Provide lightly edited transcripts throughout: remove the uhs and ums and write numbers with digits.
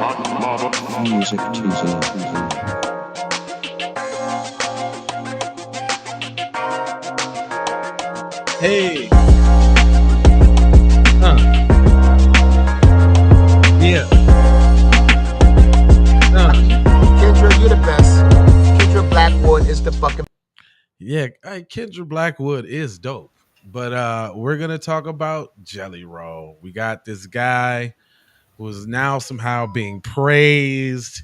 Music teasing. Hey, yeah, Kendra, you're the best. Kendra Blackwood is the fucking. yeah. Hey, Kendra Blackwood is dope, but we're gonna talk about Jelly Roll. We got this guy who is now somehow being praised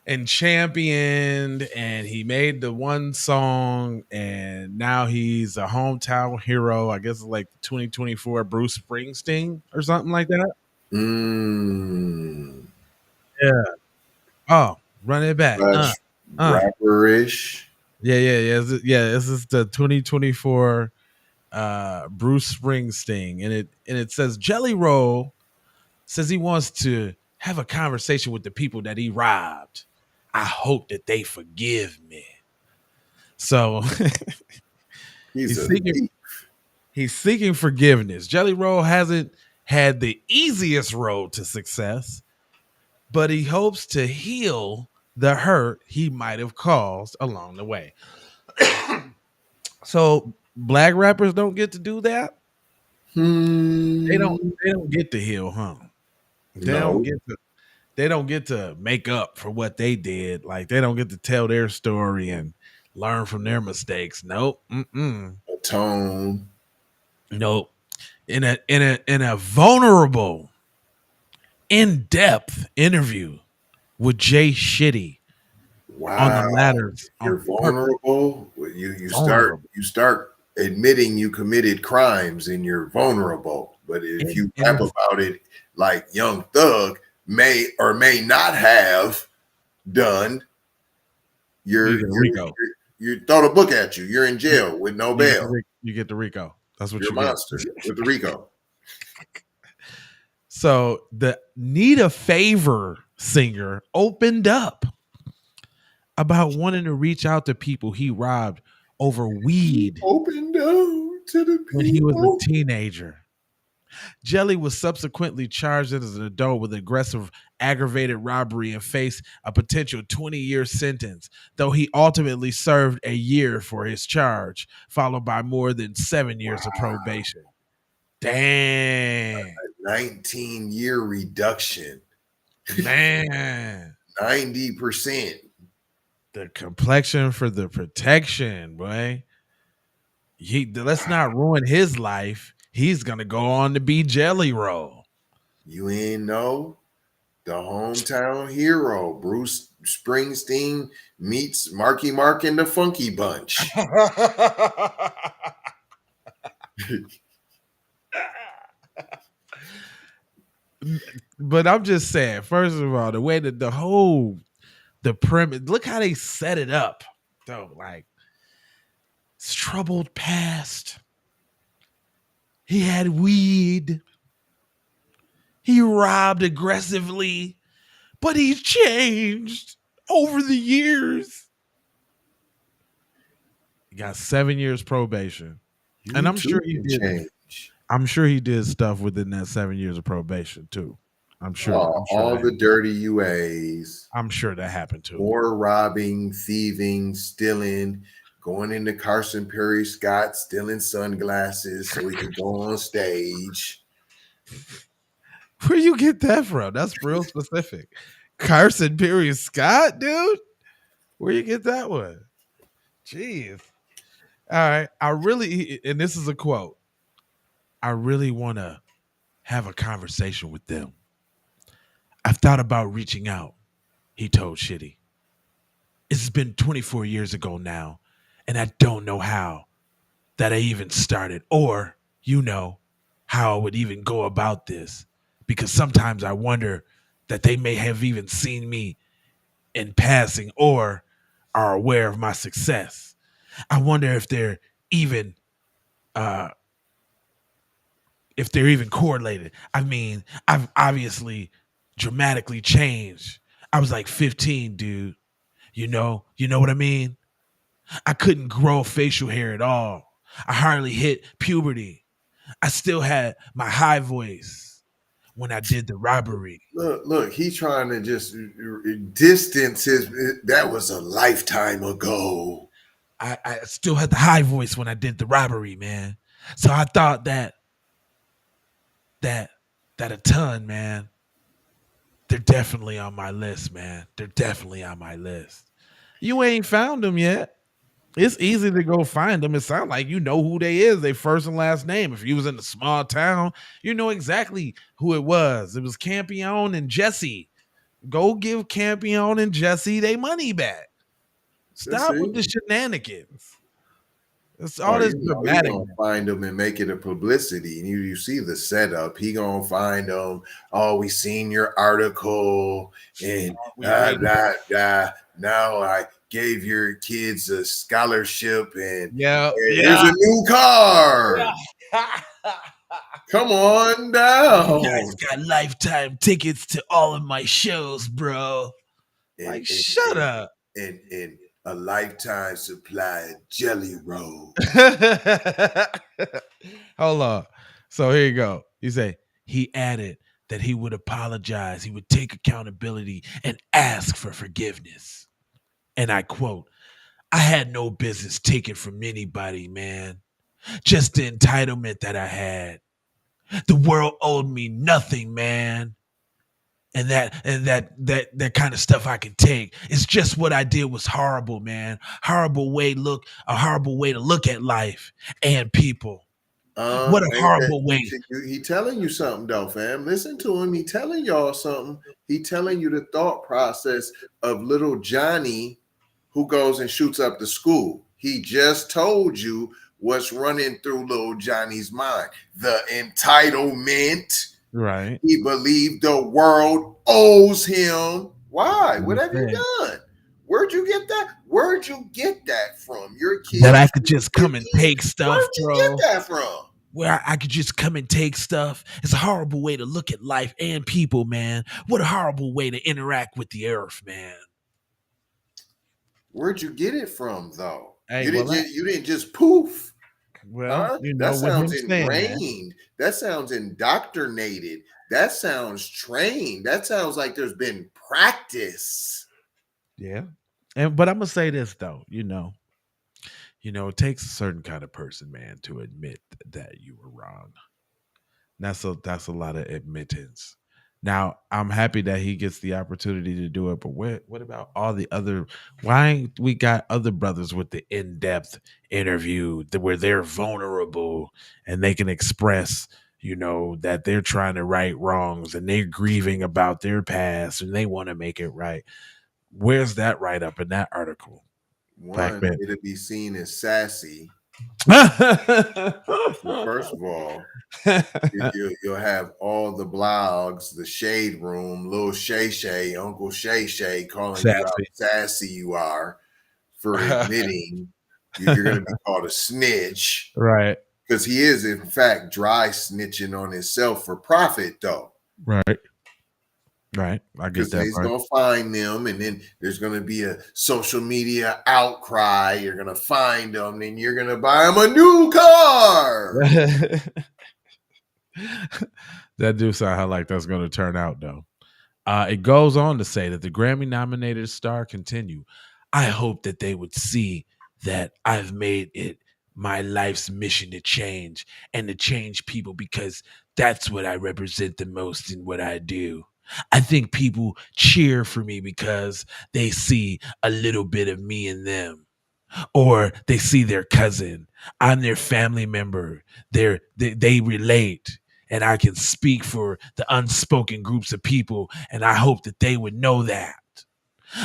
and championed, and he made the one song, and now he's a hometown hero. I guess it's like 2024 Bruce Springsteen or something like that. Mm, Yeah. Oh, run it back. that's Uh. rapperish. Yeah. This is the 2024 Bruce Springsteen, and it says Jelly Roll says he wants to have a conversation with the people that he robbed. I hope that they forgive me. So He's a he's seeking forgiveness. Jelly Roll hasn't had the easiest road to success, but he hopes to heal the hurt he might have caused along the way. So black rappers don't get to do that. They don't. hmm, They don't get to heal, huh? They don't no get to. They don't get to make up for what they did. Like they don't get to tell their story and learn from their mistakes. Nope. Mm-mm. tone. Nope. In a vulnerable, in depth interview with Jay Shitty on the Wow, ladders you're on purpose. vulnerable. You start Vulnerable. admitting you committed crimes and you're vulnerable. But if you And rap it's about it like Young Thug may or may not have done, you you're get a you're, Rico. you throw the book at you. You're in jail with no bail. You get the Rico. That's what You're a you get. monster with the RICO. So the Need a Favor singer opened up about wanting to reach out to people he robbed over weed Open down to the when he was a people. teenager. Jelly was subsequently charged as an adult with aggressive aggravated robbery and faced a potential 20-year sentence, though he ultimately served a year for his charge, followed by more than 7 years of probation. Dang. 19-year reduction. Man. 90%. The complexion for the protection, boy. Let's not ruin his life. He's gonna go on to be Jelly Roll. You ain't know the hometown hero, Bruce Springsteen meets Marky Mark and the Funky Bunch. But I'm just saying, first of all, the way that the premise, look how they set it up. Though, like, it's troubled past. He had weed. He robbed aggressively, but he's changed over the years. He got 7 years probation. And I'm sure he did. Change. I'm sure he did stuff within that 7 years of probation too. I'm sure. All the dirty UAs, I'm sure that happened too. more robbing, thieving, stealing, going into Carson Perry Scott, stealing sunglasses so he could go on stage. Where you get that from? That's real specific. Carson Perry Scott, dude. Where you get that one? Jeez. All right. And this is a quote. I really want to have a conversation with them. I've thought about reaching out, he told Shitty. It's been 24 years ago now, and I don't know how that I even started or, how I would even go about this. Because sometimes I wonder that they may have even seen me in passing or are aware of my success. I wonder if they're even correlated. I mean, I've obviously dramatically changed. I was like 15, dude. You know what I mean? I couldn't grow facial hair at all. I hardly hit puberty. I still had my high voice. when I did the robbery. Look, he's trying to just distance his. That was a lifetime ago. I still had the high voice when I did the robbery, man. So I thought that that a ton, man. They're definitely on my list, man. They're definitely on my list. You ain't found them yet. It's easy to go find them. It sounds like you know who they is. They first and last name. If you was in a small town, you know exactly who it was. It was Campion and Jesse. Go give Campion and Jesse their money back. That's Stop with it. the shenanigans. It's Oh, all this he dramatic. gonna find them and make it a publicity. And you see the setup. He gonna find them. Oh, we seen your article, and We read it. now I gave your kids a scholarship, and Yeah, hey, here's yeah. a new car. Come on You down. guys got lifetime tickets to all of my shows, bro. And Like, and shut and up. and a lifetime supply of jelly roll. Hold on. So here you go. You say he added that he would apologize, he would take accountability and ask for forgiveness. And I quote, I had no business taking from anybody, man. Just the entitlement that I had. The world owed me nothing, man. And that kind of stuff I can take. It's just what I did was horrible, man. A horrible way to look at life and people. What a horrible way. He telling you something though, fam. Listen to him. He telling y'all something. He telling you the thought process of little Johnny who goes and shoots up the school. He just told you what's running through little Johnny's mind. The entitlement. Right. He believed the world owes him. Why? What have you Understand. done? Where'd you get that? Where'd you get that from? Your kid. That I could just come and take stuff, Where'd you bro. get that from? Where I could just come and take stuff. It's a horrible way to look at life and people, man. What a horrible way to interact with the earth, man. Where'd you get it from, though? Hey, You didn't just poof. well, you That know, with him sounds saying that, ingrained. That sounds indoctrinated. That sounds trained. That sounds like there's been practice. yeah. But I'm gonna say this though, it takes a certain kind of person, man, to admit that you were wrong. That's a lot of admittance. Now, I'm happy that he gets the opportunity to do it, but what about all the other? Why ain't we got other brothers with the in-depth interview where they're vulnerable and they can express, that they're trying to right wrongs and they're grieving about their past and they want to make it right. Where's that write up in that article? Black One, man. it'll be seen as sassy. First of all, you'll have all the blogs, the shade room, little Shay Shay, Uncle Shay Shay calling you how Sassy. sassy you are for admitting you're going to be called a snitch Right. because he is, in fact, dry snitching on himself for profit, though. Right. Right. I get Because that he's part. going to find them, and then there's going to be a social media outcry. You're going to find them, and you're going to buy him a new car. That do sound like that's going to turn out, though. It goes on to say that the Grammy nominated star continue. I hope that they would see that I've made it my life's mission to change and to change people because that's what I represent the most in what I do. I think people cheer for me because they see a little bit of me in them or they see their cousin. I'm their family member. They relate. And I can speak for the unspoken groups of people. And I hope that they would know that.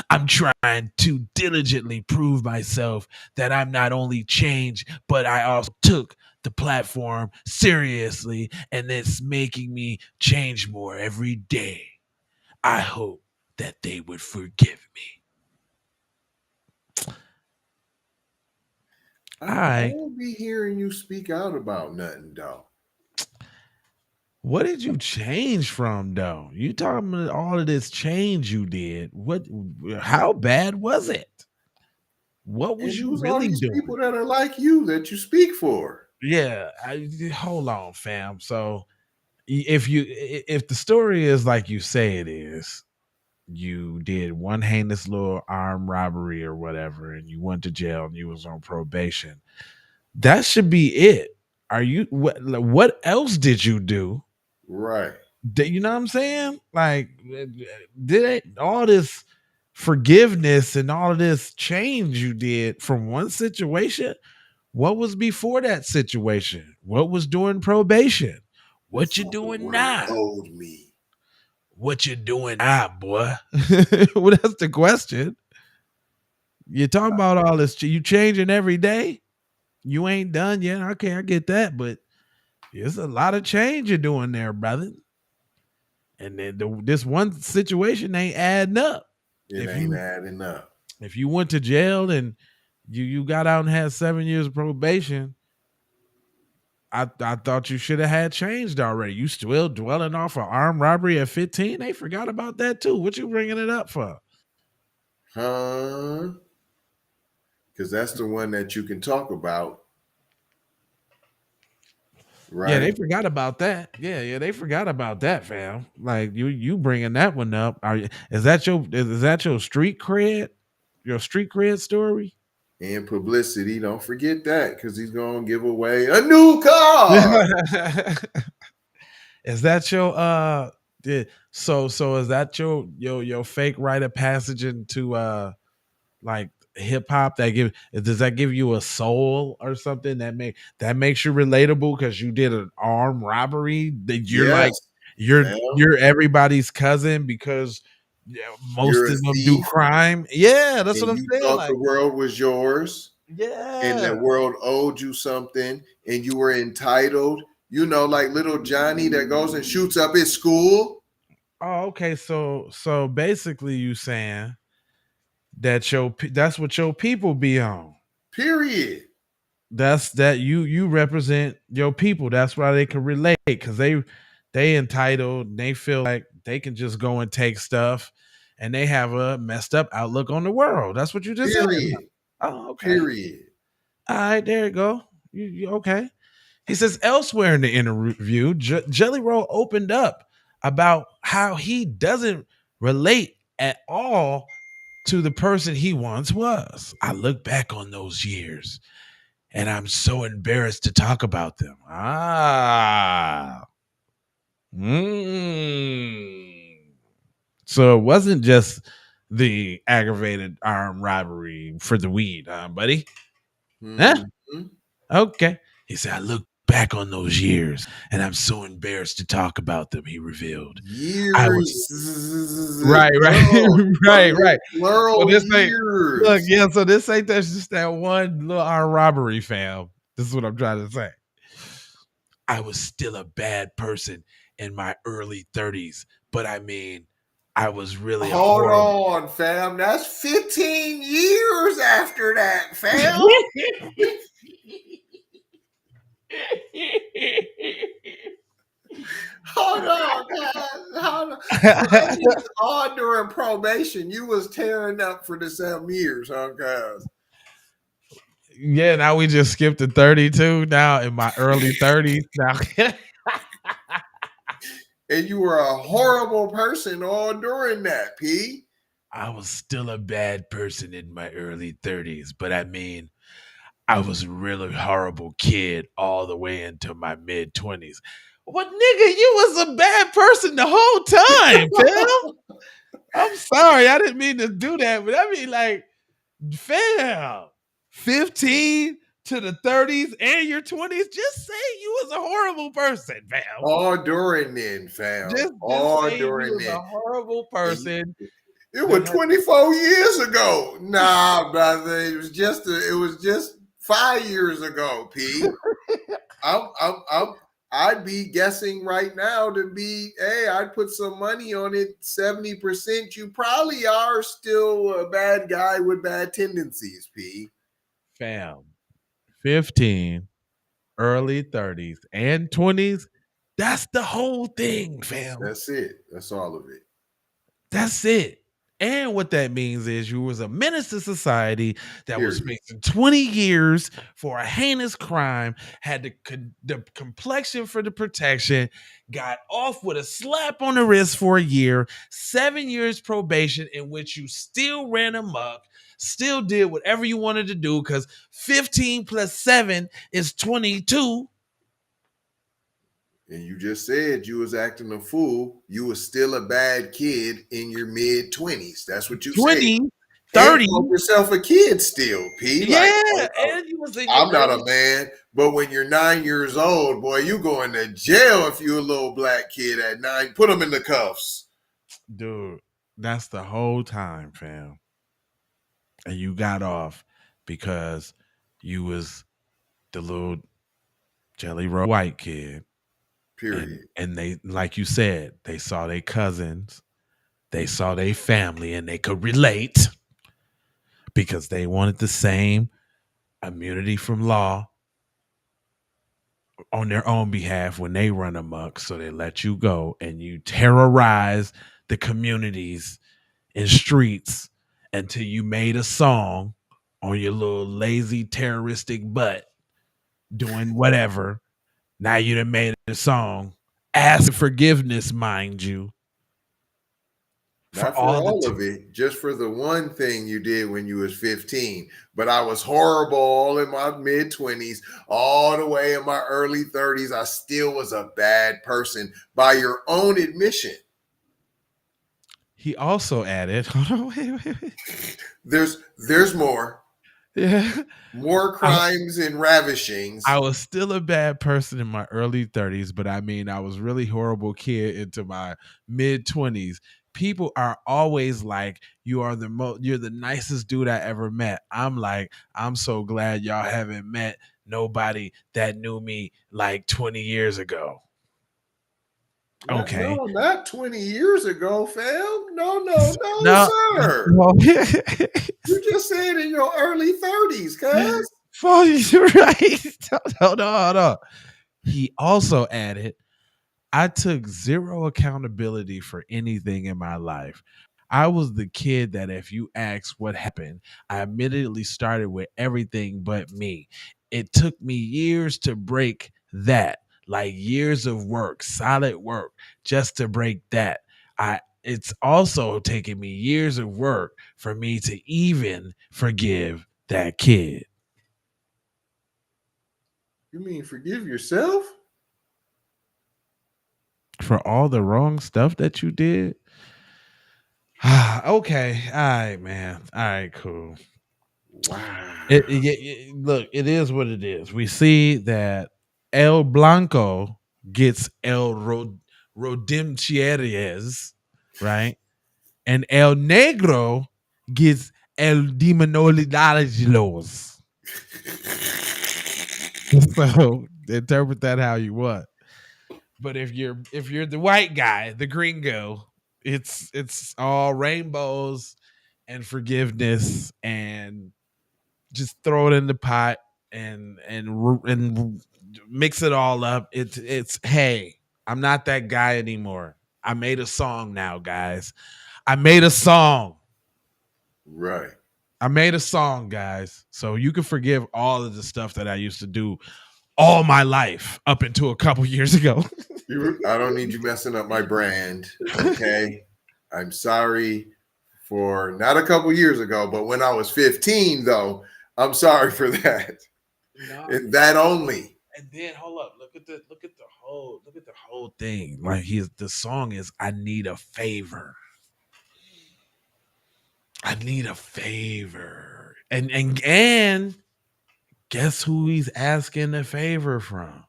I'm trying to diligently prove myself that I'm not only changed, but I also took the platform seriously. And it's making me change more every day. I hope that they would forgive me. I won't be hearing you speak out about nothing, though. What did you change from though? You talking about all of this change you did. How bad was it? What was And you who's all really these doing? people that are like you that you speak for? Yeah, hold on, fam. So if the story is like you say it is, you did one heinous little armed robbery or whatever, and you went to jail and you was on probation. That should be it. Are you what else did you do? Right. You know what I'm saying? Like, did it, all this forgiveness and all of this change you did from one situation? What was before that situation? What was during probation? I What you thought the doing world now? owed me. What you doing now, boy? Well, that's the question. You're talking about all this. You changing every day. You ain't done yet. Okay, I get that, but there's a lot of change you're doing there, brother. And then this one situation ain't adding up. It If ain't you adding up. if you went to jail and you got out and had 7 years of probation, I thought you should have had changed already. You still dwelling off an armed robbery at 15? They forgot about that too. What you bringing it up for? Huh? Because that's the one that you can talk about. Right. Yeah, they forgot about that. Yeah, they forgot about that, fam. Like you bringing that one up. Is that your street cred? Your street cred story? And publicity. Don't forget that because he's going to give away a new car. Is that your so is that your fake rite of passage into like hip hop that does that give you a soul or something that makes you relatable because you did an armed robbery that you're like Yes. Well, you're everybody's cousin because most you're a of them do thief crime. Yeah, that's what and I'm you saying. thought the Like, world was yours and yeah. the world owed you something and you were entitled. You know, like little Johnny that goes and shoots up his school. Oh, okay. So basically, you saying that that's what your people be on. Period. That's that you represent your people. That's why they can relate because they entitled. They feel like they can just go and take stuff, and they have a messed up outlook on the world. That's what you just said. Period. Oh, okay. Period. All right, there you go. You okay? He says elsewhere in the interview, Jelly Roll opened up about how he doesn't relate at all to the person he once was. I look back on those years and I'm so embarrassed to talk about them. Ah. Mm. So it wasn't just the aggravated armed robbery for the weed, buddy? Huh? Mm-hmm. Okay. He said, I look back on those years and I'm so embarrassed to talk about them, he revealed. I was Years. right, Plural, right, right. So plural this ain't look, years. yeah, so this ain't that's just that one little armed robbery, fam. This is what I'm trying to say. I was still a bad person in my early 30s, but I mean, I was really a Hold horrible. on, fam. That's 15 years after that, fam. Hold on, guys. Hold on. So that means all during probation, you was tearing up for the 7 years, huh, guys? Yeah, now we just skipped to 32 now in my early 30s. Now And you were a horrible person all during that, P. I was still a bad person in my early 30s, but I mean, I was a really horrible kid all the way into my mid 20s. What nigga, you was a bad person the whole time, fam. I'm sorry, I didn't mean to do that, but I mean like, fam, 15 to the 30s and your 20s, just say you was a horrible person, fam. All during then, fam. Just All say you during was then. a horrible person. It was 24 years ago. Nah, brother. It was just 5 years ago, P. I'd be guessing right now to be, hey, I'd put some money on it, 70%. You probably are still a bad guy with bad tendencies, P. Fam, 15, early 30s, and 20s. That's the whole thing, fam. That's it. That's all of it. That's it. And what that means is you was a menace to society that was Period. facing 20 years for a heinous crime, had the complexion for the protection, got off with a slap on the wrist for a year, 7 years probation in which you still ran amok, still did whatever you wanted to do because 15 plus 7 is 22. And you just said you was acting a fool. You was still a bad kid in your mid-20s. That's what you said. 20, And 30. call yourself a kid still, P. Like, Yeah, and you was in your I'm not early. a man, but when you're 9 years old, boy, you going to jail if you a little black kid at 9. Put them in the cuffs. Dude, that's the whole time, fam. And you got off because you was the little jelly roll white kid. And Period. and they, like you said, they saw their cousins, they saw their family, and they could relate because they wanted the same immunity from law on their own behalf when they run amok. So they let you go and you terrorize the communities and streets until you made a song on your little lazy terroristic butt doing whatever. Now you done made a song. Ask forgiveness, mind you, for Not for all the all of it, just for the one thing you did when you was 15. But I was horrible all in my mid-20s, all the way in my early 30s. I still was a bad person by your own admission. He also added, hold on, wait. There's more. Yeah. More crimes and ravishings. I was still a bad person in my early 30s, but I mean, I was really horrible kid into my mid 20s. People are always like, you're the nicest dude I ever met. I'm like, I'm so glad y'all haven't met nobody that knew me like 20 years ago. Okay. No, not 20 years ago, fam. No, No. sir. Well, You just said in your early 30s, cuz. you're right. Hold on. He also added, I took zero accountability for anything in my life. I was the kid that if you ask what happened, I immediately started with everything but me. It took me years to break that, like years of work, solid work, just to break that. It's also taken me years of work for me to even forgive that kid. You mean forgive yourself? For all the wrong stuff that you did. Okay, all right, man. All right, cool. Wow. Look, it is what it is. We see that El Blanco gets Rodimchieres, right? And El Negro gets El Demonolidalos. So interpret that how you want. But if you're the white guy, the gringo, it's all rainbows and forgiveness and just throw it in the pot and mix it all up. It's hey, I'm not that guy anymore. I made a song now, guys. I made a song. Right. I made a song, guys. So you can forgive all of the stuff that I used to do all my life up until a couple years ago. I don't need you messing up my brand. Okay. I'm sorry for not a couple years ago, but when I was 15, though, I'm sorry for that. No. And that only. And then hold up, look at the whole thing. Like the song is I need a favor. I need a favor. And guess who he's asking the favor from?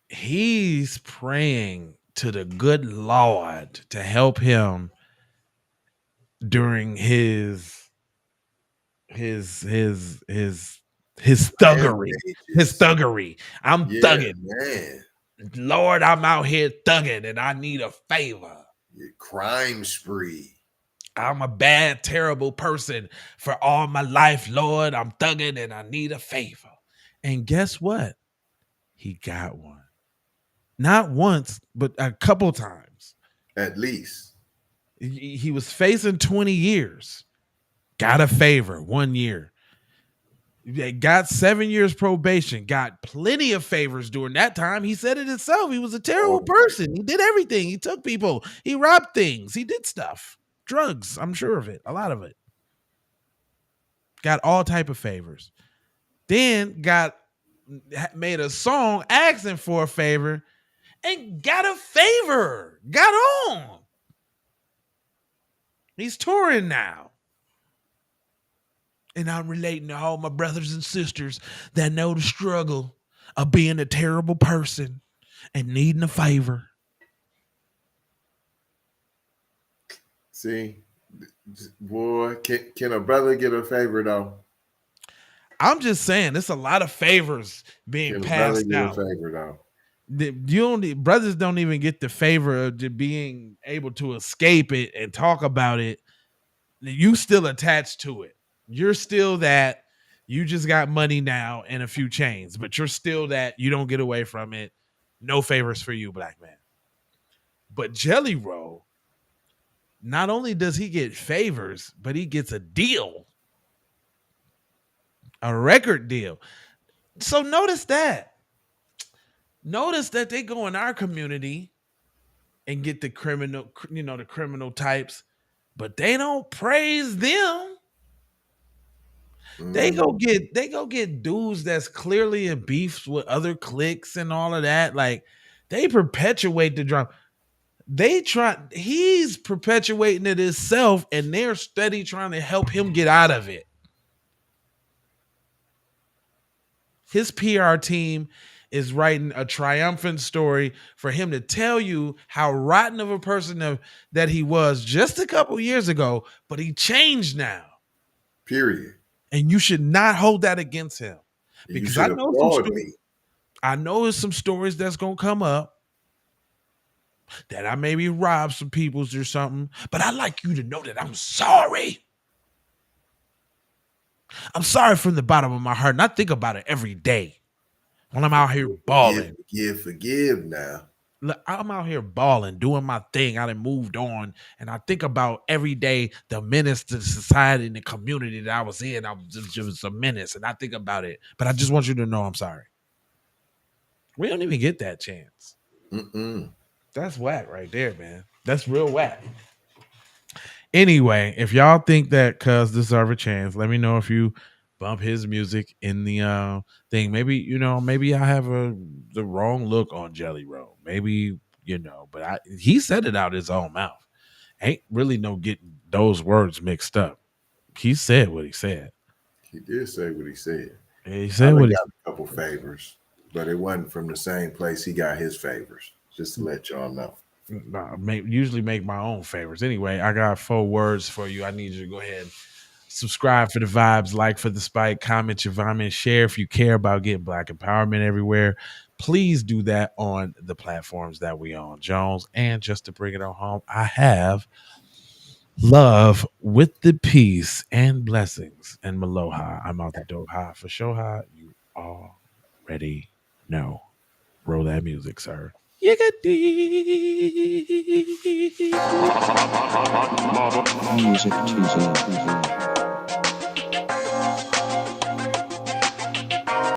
He's praying to the good Lord to help him during his thuggery. His thuggery. I'm thugging. Man. Lord, I'm out here thugging and I need a favor. Your crime spree. I'm a bad, terrible person for all my life, Lord. I'm thugging and I need a favor. And guess what? He got one. Not once, but a couple times. At least. He was facing 20 years. Got a favor 1 year. Got 7 years probation. Got plenty of favors during that time. He said it himself. He was a terrible person. He did everything. He took people. He robbed things. He did stuff. Drugs. I'm sure of it. A lot of it. Got all type of favors. Then made a song asking for a favor and got a favor. Got on. He's touring now. And I'm relating to all my brothers and sisters that know the struggle of being a terrible person and needing a favor. See, boy, can a brother get a favor though? I'm just saying, there's a lot of favors being passed out. A favor though? Brothers don't even get the favor of being able to escape it and talk about it. You still attached to it. You're still that. You just got money now and a few chains, but you're still that. You don't get away from it. No favors for you, black man. But Jelly Roll, not only does he get favors, but he gets a deal, a record deal. So notice that. Notice that they go in our community and get the criminal types, but they don't praise them. They go get dudes that's clearly in beefs with other cliques and all of that. Like, they perpetuate the drama. He's perpetuating it himself, and they're steady trying to help him get out of it. His PR team is writing a triumphant story for him to tell you how rotten of a person that he was just a couple years ago, but he changed now. Period. And you should not hold that against him. Because I know there's some stories that's going to come up that I maybe robbed some peoples or something, but I'd like you to know that I'm sorry. I'm sorry from the bottom of my heart, and I think about it every day when I'm out here balling. Forgive now. Look, I'm out here balling, doing my thing. I done moved on, and I think about every day the menace to society and the community that I was in. I was just a menace, and I think about it. But I just want you to know I'm sorry. We don't even get that chance. That's whack right there, man. That's real whack. Anyway, if y'all think that Cuz deserve a chance, let me know if you bump his music in the thing. Maybe I have the wrong look on Jelly Roll. Maybe, but he said it out his own mouth. Ain't really no getting those words mixed up. He said what he said. He did say what he said. He said what he got a couple favors, but it wasn't from the same place he got his favors. Just to let y'all know. Usually make my own favors. Anyway, I got 4 words for you. I need you to go ahead and subscribe for the vibes, like for the spike, comment your vomit, share if you care about getting black empowerment everywhere. Please do that on the platforms that we on, Jones. And just to bring it on home, I have love with the peace and blessings and Maloha. I'm out the dope high for Shoha. You already know. Roll that music, sir. You got music to